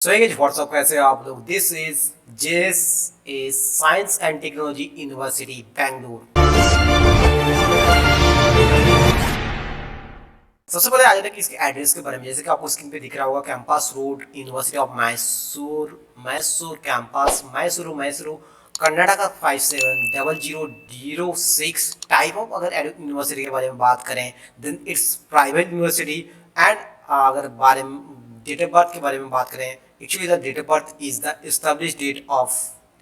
सो ये व्हाट्सअप कैसे हो आप लोग। दिस इज जेस is science and technology university Bangalore. सबसे पहले आ जाते हैं कि इसके एड्रेस के बारे में। जैसे कि आपको स्क्रीन पे दिख रहा होगा, campus road, university of Mysore, Mysore campus, Mysuru Mysuru, Karnataka 570006। Type of अगर यूनिवर्सिटी के बारे में बात करें then it's private university. And अगर बारे में डेट ऑफ बर्थ के बारे में बात करें, actually the date of birth is the establish date of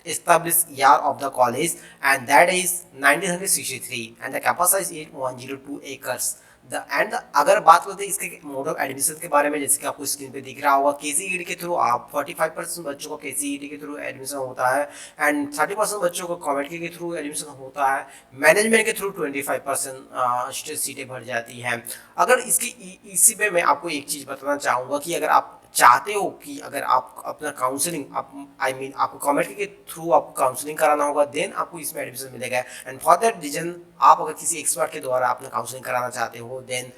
established year of the college, and that is 1963, and the campus size is 102 acres. अगर बात करते हैं इसके मोड ऑफ एडमिशन के बारे में, जैसे कि आपको स्क्रीन पे दिख रहा होगा, केसीईटी के थ्रू आप 45% बच्चों को केसीईटी के थ्रू एडमिशन होता है एंड 30% बच्चों को कॉमेड के थ्रू एडमिशन होता है। मैनेजमेंट के थ्रू 25% सीटें भर जाती हैं। अगर इसकी इसी पे मैं आपको एक चीज़ बताना चाहूँगा कि अगर आप चाहते हो कि अगर आप अपना काउंसलिंग आपको कॉमेडी के थ्रू आपको काउंसलिंग कराना होगा, देन आपको इसमें एडमिशन मिलेगा। एंड फॉर दैट रीजन आप अगर किसी एक्सपर्ट के द्वारा अपना काउंसलिंग कराना चाहते हो, देन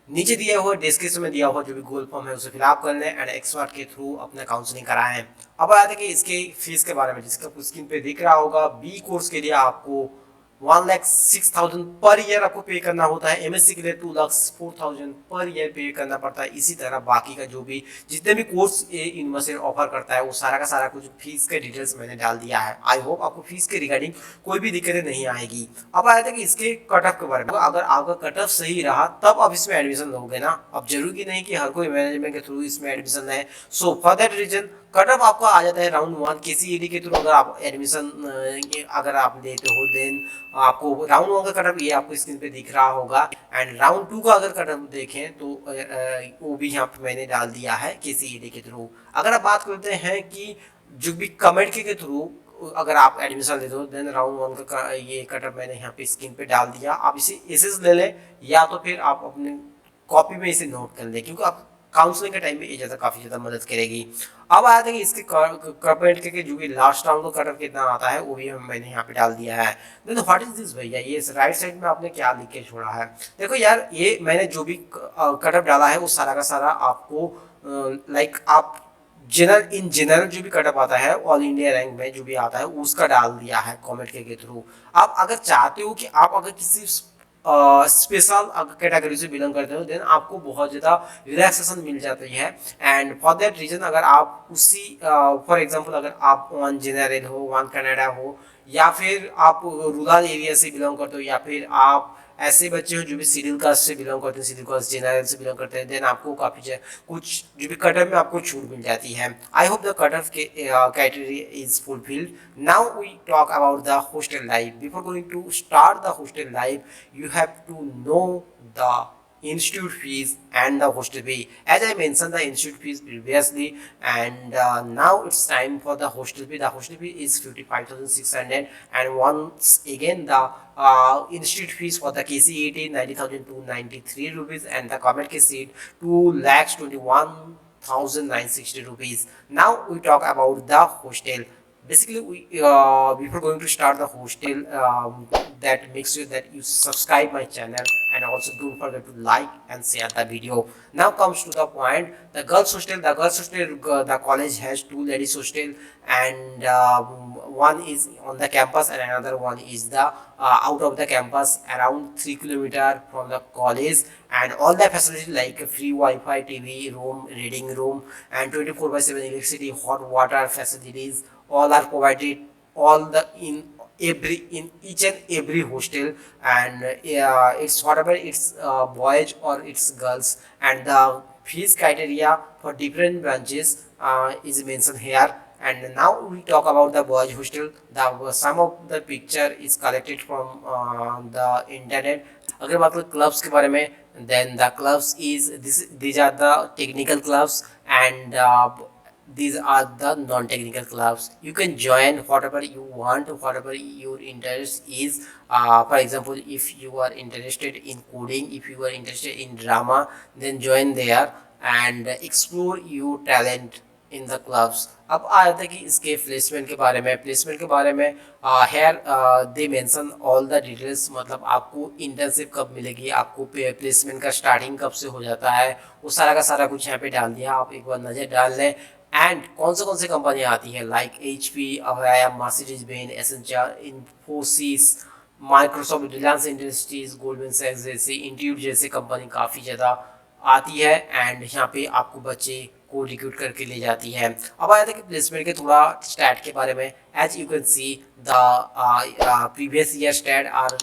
नीचे दिया हुआ डिस्क्रिप्शन में दिया हुआ जो भी गूगल फॉर्म है उसे फिलअप कर लें एंड एक्सपर्ट के थ्रू अपना काउंसलिंग कराएं। अब आते हैं कि इसके फीस के बारे में, जिसका स्क्रीन पे दिख रहा होगा। बी कोर्स के लिए आपको 1,06,000 पर ईयर आपको पे करना होता है। एमएससी के लिए 2,04,000 पर ईयर पे करना पड़ता है। इसी तरह बाकी का जो भी जितने भी कोर्स यूनिवर्सिटी ऑफर करता है वो सारा का सारा कुछ फीस के डिटेल्स मैंने डाल दिया है। आई होप आपको फीस के रिगार्डिंग कोई भी दिक्कतें नहीं आएगी। अब आया था कि इसके कट ऑफ के बारे में। अगर आपका कट ऑफ सही रहा तब आप इसमें एडमिशन लोगे ना। अब जरूरी नहीं कि हर कोई मैनेजमेंट के थ्रू इसमें एडमिशन है। So for that reason cut off आपको आ जाता है राउंड 1 केसीईटी के थ्रू। अगर आप एडमिशन अगर आप लेते हो देन आपको राउंड 1 का कट ऑफ ये आपको स्क्रीन पे दिख रहा होगा। एंड राउंड 2 का अगर कट ऑफ देखें तो वो भी यहाँ पे मैंने डाल दिया है केसीईटी के थ्रू। अगर आप बात करते हैं कि जो भी कमेंट के थ्रू अगर आप एडमिशन लेते हो देन राउंड 1 का ये कट ऑफ मैंने यहाँ पे स्क्रीन पे डाल दिया। आप इसे एसएस ले लें या तो फिर आप अपने कॉपी में इसे नोट कर लें, क्योंकि आप काउंसलिंग के टाइम में ये ज़्यादा काफ़ी ज़्यादा मदद करेगी। अब आया था कि इसके कमेंट के जो भी लास्ट राउंड का कटअप कितना आता है वो भी मैंने यहाँ पे डाल दिया है। देन व्हाट इज दिस भैया, ये राइट साइड में आपने क्या लिख के छोड़ा है। देखो यार, ये मैंने जो भी कटअप डाला है वो सारा का सारा आपको लाइक आप जनरल जो भी कटअप आता है ऑल इंडिया रैंक में जो भी आता है उसका डाल दिया है कमेंट के थ्रू। आप अगर चाहते हो कि आप अगर किसी स्पेशल कैटेगरी से बिलोंग करते हो देन आपको बहुत ज़्यादा रिलैक्सेशन मिल जाती है। एंड फॉर दैट रीजन अगर आप उसी फॉर एग्जांपल अगर आप वन जनरल हो, वन कनाडा हो, या फिर आप रूरल एरिया से बिलोंग करते हो, या फिर आप ऐसे बच्चे हो जो भी शेड्यूल कास्ट से बिलोंग करते हैं, शेड्यूल कास्ट जनरल से बिलोंग करते हैं, देन आपको काफ़ी कुछ जो भी कट ऑफ में आपको छूट मिल जाती है। I hope the cut off criteria is fulfilled. Now we talk about the hostel life. Before going to start the hostel life, you have to know the institute fees and the hostel fee. As I mentioned the institute fees previously, and now it's time for the hostel fee. The hostel fee is 55,600, and once again the institute fees for the KC18 90,293 rupees, and the comment KC 2,21,960 rupees. Now we talk about the hostel. Basically we before going to start the hostel, that make sure that you subscribe my channel and also don't forget to like and share the video. Now comes to the point, the girls hostel. The college has two ladies hostel, and one is on the campus and another one is the out of the campus around 3 kilometers from the college. And all the facilities like free Wi-Fi, TV room, reading room, and 24/7 electricity, hot water facilities all are provided, all the in each and every hostel. And it's whatever it's boys or it's girls. And the fees criteria for different branches is mentioned here. And now we talk about the boys hostel. The some of the picture is collected from the internet. अगर बात करें clubs के बारे में, then the clubs is these are the technical clubs, and these are the non-technical clubs. You can join whatever you want, whatever your interest is. For example, if you are interested in coding, if you are interested in drama, then join there and explore your talent in the clubs. अब आया था कि इसके placement के बारे में। Here they mention all the details, मतलब आपको इंटर्नशिप कब मिलेगी, आपको प्लेसमेंट का स्टार्टिंग कब से हो जाता है, वो सारा का सारा कुछ यहाँ पे डाल दिया। आप एक बार नज़र डाल लें। एंड कौन से कंपनियाँ आती है like HP, Avaya, Mercedes Benz, Accenture, Infosys, Microsoft, Reliance Industries, Goldman सैक्स जैसे, इंट्यूट जैसे कंपनी काफ़ी ज़्यादा आती है एंड यहाँ पे आपको बच्चे को रिक्रूट करके ले जाती है। अब आया था कि प्लेसमेंट के थोड़ा स्टैट के बारे में। As you can see the previous year stat are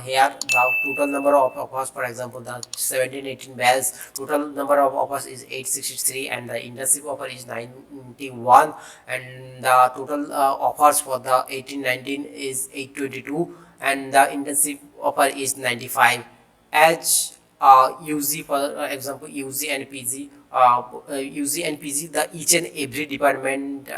here the total number of offers for example the 17-18 batch total number of offers is 863 and the internship offer is 91 and the total offers for the 18-19 is 822 and the intensive offer is 95 as UG for example UG and PG UG and PG the each and every department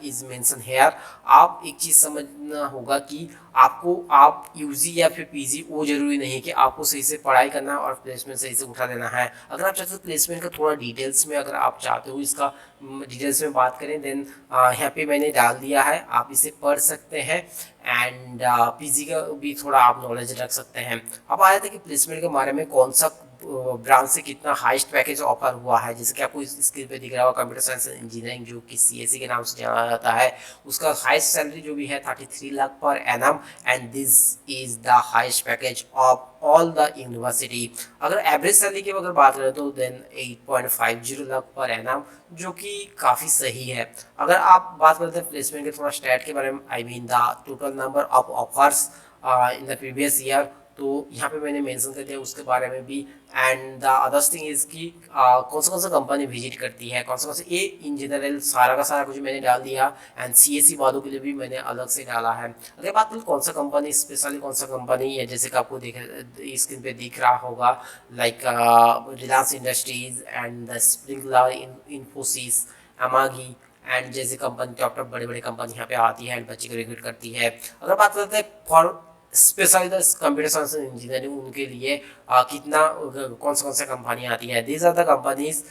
is mentioned here। आप एक चीज़ समझना होगा कि आपको आप UG या फिर PG वो जरूरी नहीं कि आपको सही से पढ़ाई करना और प्लेसमेंट सही से उठा देना है। अगर आप चाहते हो प्लेसमेंट का थोड़ा डिटेल्स में अगर आप चाहते हो इसका डिटेल्स में बात करें देन यहाँ पे मैंने डाल दिया है, आप इसे पढ़ सकते हैं एंड PG का भी थोड़ा आप नॉलेज रख सकते हैं। अब आया था कि प्लेसमेंट के बारे में कौन सा ब्रांच से कितना हाईएस्ट पैकेज ऑफर हुआ है। जैसे कि आपको इस स्क्रीन पे दिख रहा होगा कंप्यूटर साइंस एंड इंजीनियरिंग जो कि CSE के नाम से जाना जाता है, उसका हाईएस्ट सैलरी जो भी है 33 lakh per annum and this is the highest package of all the university. अगर एवरेज सैलरी की अगर बात करें तो देन 8.50 लाख पर एनम जो कि काफ़ी सही है। अगर आप बात करते हैं प्लेसमेंट के थोड़ा स्टैट के बारे में, I mean the total number of offers in the previous year, तो यहाँ पे मैंने मेंशन कर दिया उसके बारे में भी। And the others thing is कि कौन सा कंपनी विजिट करती है, कौन सा ये इन जनरल सारा का सारा कुछ मैंने डाल दिया एंड CSE वालों के लिए भी मैंने अलग से डाला है। अगर बात करें कौन सा कंपनी स्पेशली कौन सा कंपनी है, जैसे कि आपको स्क्रीन पे दिख रहा होगा like Reliance Industries and the Sprinklr, Infosys, Amagi and जैसे कंपनी टॉप बड़े बड़े कंपनी यहाँ पे आती है एंड बच्चे को रिक्रूट करती है। अगर बात करते हैं for specially the computer science and engineering उनके लिए कितना कौन सा कंपनी आती है, दीज आर द कंपनीज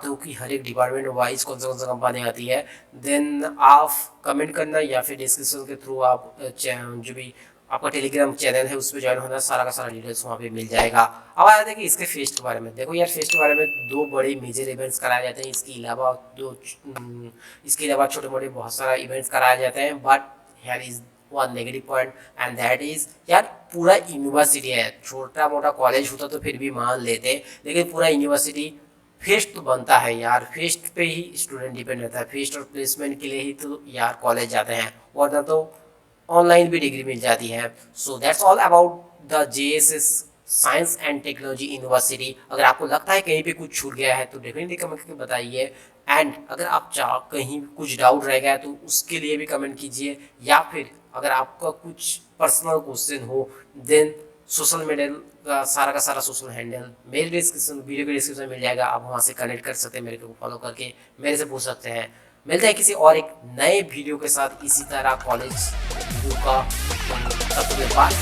तो कि हर एक डिपार्टमेंट वाइज कौन सा कंपनी आती है। देन आप कमेंट करना या फिर डिस्क्रिप्शन के थ्रू आप जो भी आपका टेलीग्राम चैनल है उस पर ज्वाइन होना, सारा का सारा डिटेल्स वहाँ पे मिल जाएगा। अब आया था कि इसके फेस्ट के बारे में। देखो यार फेस्ट के बारे में दो बड़े मेजर इवेंट्स कराए जाते हैं, इसके अलावा छोटे मोटे बहुत सारा इवेंट्स कराए जाते हैं, but here is one negative point and that is यार पूरा यूनिवर्सिटी है, छोटा मोटा कॉलेज होता तो फिर भी मान लेते, लेकिन पूरा यूनिवर्सिटी फेस्ट तो बनता है यार, फेस्ट पे ही स्टूडेंट डिपेंड रहता है, फेस्ट और प्लेसमेंट के लिए ही तो यार कॉलेज जाते हैं, वरना तो ऑनलाइन भी डिग्री मिल जाती है। So that's all about the JSS science and technology university. अगर आपको लगता है कहीं पे कुछ छूट गया है तो डेफिनेटली कमेंट करके बताइए एंड अगर आप कहीं कुछ डाउट रह गया है तो उसके लिए भी कमेंट कीजिए, या फिर अगर आपका कुछ पर्सनल क्वेश्चन हो देन सोशल मीडिया का सारा सोशल हैंडल मेरे डिस्क्रिप्शन वीडियो के डिस्क्रिप्शन मिल जाएगा, आप वहाँ से कनेक्ट कर सकते हैं, मेरे को फॉलो करके मेरे से पूछ सकते हैं। मिलते हैं किसी और एक नए वीडियो के साथ इसी तरह कॉलेज वीडियो का, तब तक के बाद